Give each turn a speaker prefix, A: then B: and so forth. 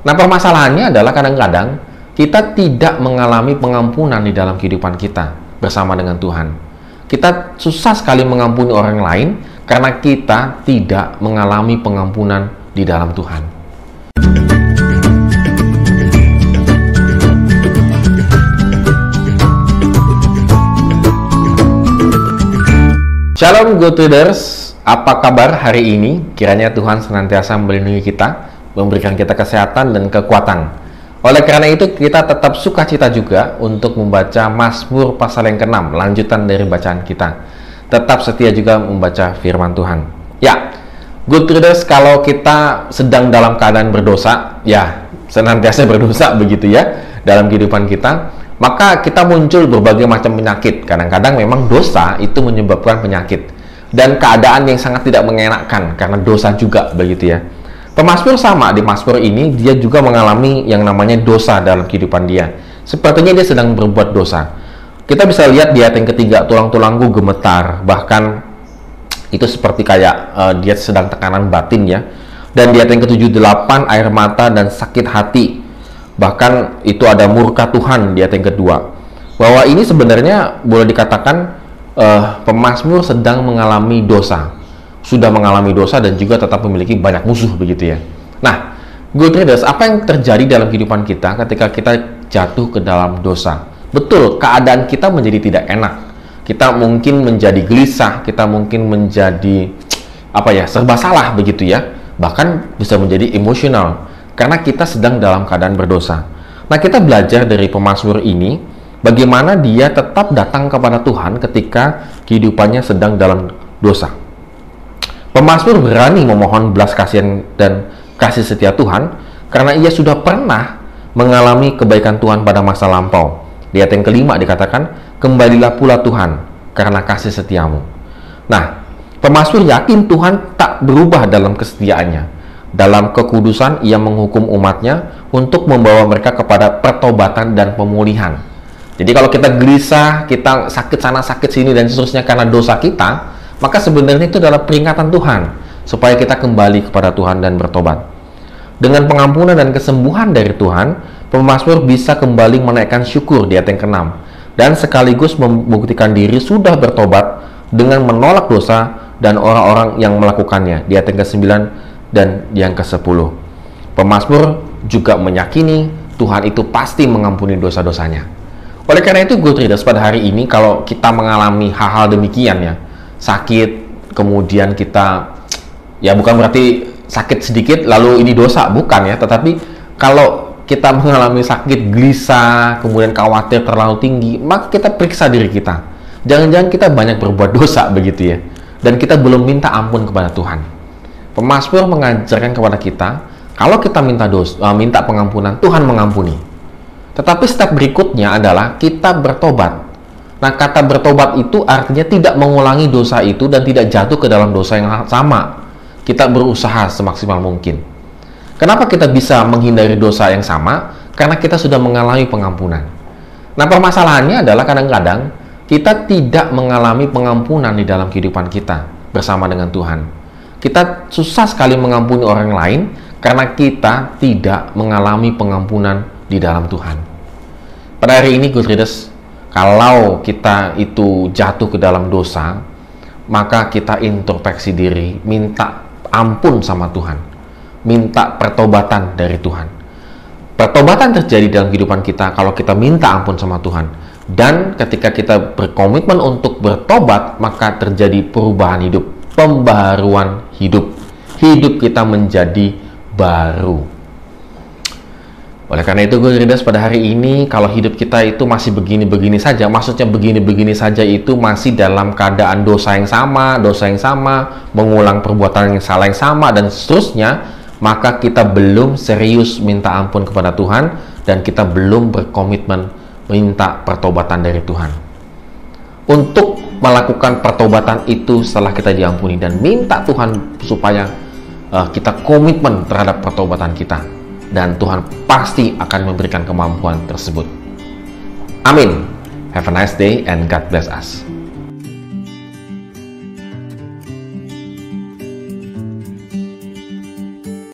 A: Nah, permasalahannya adalah kadang-kadang kita tidak mengalami pengampunan di dalam kehidupan kita bersama dengan Tuhan. Kita susah sekali mengampuni orang lain karena kita tidak mengalami pengampunan di dalam Tuhan. Shalom Good Readers, apa kabar hari ini? Kiranya Tuhan senantiasa melindungi kita, memberikan kita kesehatan dan kekuatan. Oleh karena itu, kita tetap sukacita juga untuk membaca Mazmur pasal yang ke-6, lanjutan dari bacaan kita. Tetap setia juga membaca firman Tuhan. Ya, Good Readers, kalau kita sedang dalam keadaan berdosa, ya senantiasa berdosa begitu ya, dalam kehidupan kita, maka kita muncul berbagai macam penyakit. Kadang-kadang memang dosa itu menyebabkan penyakit dan keadaan yang sangat tidak mengenakan karena dosa juga begitu ya. Pemazmur sama, di Mazmur ini dia juga mengalami yang namanya dosa dalam kehidupan dia. Sepertinya dia sedang berbuat dosa. Kita bisa lihat di ayat yang ketiga, tulang-tulangku gemetar, bahkan itu seperti kayak dia sedang tekanan batin ya. Dan di ayat yang ke-7, 8, air mata dan sakit hati. Bahkan itu ada murka Tuhan di ayat yang kedua. Bahwa ini sebenarnya boleh dikatakan pemazmur sedang mengalami dosa. Sudah mengalami dosa dan juga tetap memiliki banyak musuh begitu ya. Nah, Good Readers, apa yang terjadi dalam kehidupan kita ketika kita jatuh ke dalam dosa? Betul, keadaan kita menjadi tidak enak. Kita mungkin menjadi gelisah, kita mungkin menjadi serba salah begitu ya. Bahkan bisa menjadi emosional karena kita sedang dalam keadaan berdosa. Nah, kita belajar dari pemazmur ini bagaimana dia tetap datang kepada Tuhan ketika kehidupannya sedang dalam dosa. Pemazmur berani memohon belas kasihan dan kasih setia Tuhan karena ia sudah pernah mengalami kebaikan Tuhan pada masa lampau. Di ayat yang kelima dikatakan, kembalilah pula Tuhan karena kasih setiamu. Nah, pemazmur yakin Tuhan tak berubah dalam kesetiaannya. Dalam kekudusan ia menghukum umatnya untuk membawa mereka kepada pertobatan dan pemulihan. Jadi kalau kita gelisah, kita sakit sana sakit sini dan seterusnya karena dosa kita, maka sebenarnya itu adalah peringatan Tuhan supaya kita kembali kepada Tuhan dan bertobat. Dengan pengampunan dan kesembuhan dari Tuhan, pemazmur bisa kembali menaikkan syukur di ayat yang ke-6 dan sekaligus membuktikan diri sudah bertobat dengan menolak dosa dan orang-orang yang melakukannya di ayat yang ke-9 dan yang ke-10. Pemazmur juga meyakini Tuhan itu pasti mengampuni dosa-dosanya. Oleh karena itu, Good Readers, pada hari ini kalau kita mengalami hal-hal demikian ya, sakit, kemudian kita ya bukan berarti sakit sedikit lalu ini dosa, bukan ya, tetapi kalau kita mengalami sakit, gelisah, kemudian khawatir terlalu tinggi, maka kita periksa diri kita. Jangan-jangan kita banyak berbuat dosa begitu ya, dan kita belum minta ampun kepada Tuhan. Pemazmur mengajarkan kepada kita, kalau kita minta pengampunan, Tuhan mengampuni. Tetapi step berikutnya adalah kita bertobat. Nah, kata bertobat itu artinya tidak mengulangi dosa itu dan tidak jatuh ke dalam dosa yang sama. Kita berusaha semaksimal mungkin. Kenapa kita bisa menghindari dosa yang sama? Karena kita sudah mengalami pengampunan. Nah, permasalahannya adalah kadang-kadang kita tidak mengalami pengampunan di dalam kehidupan kita bersama dengan Tuhan. Kita susah sekali mengampuni orang lain karena kita tidak mengalami pengampunan di dalam Tuhan. Pada hari ini, Good Readers, kalau kita itu jatuh ke dalam dosa, maka kita introspeksi diri, minta ampun sama Tuhan, minta pertobatan dari Tuhan. Pertobatan terjadi dalam kehidupan kita kalau kita minta ampun sama Tuhan. Dan ketika kita berkomitmen untuk bertobat, maka terjadi perubahan hidup, pembaharuan hidup. Hidup kita menjadi baru. Oleh karena itu, Good Readers, pada hari ini kalau hidup kita itu masih begini-begini saja, maksudnya begini-begini saja itu masih dalam keadaan dosa yang sama, mengulang perbuatan yang salah yang sama, dan seterusnya, maka kita belum serius minta ampun kepada Tuhan, dan kita belum berkomitmen minta pertobatan dari Tuhan. Untuk melakukan pertobatan itu setelah kita diampuni, dan minta Tuhan supaya kita komitmen terhadap pertobatan kita. Dan Tuhan pasti akan memberikan kemampuan tersebut. Amin. Have a nice day and God bless us.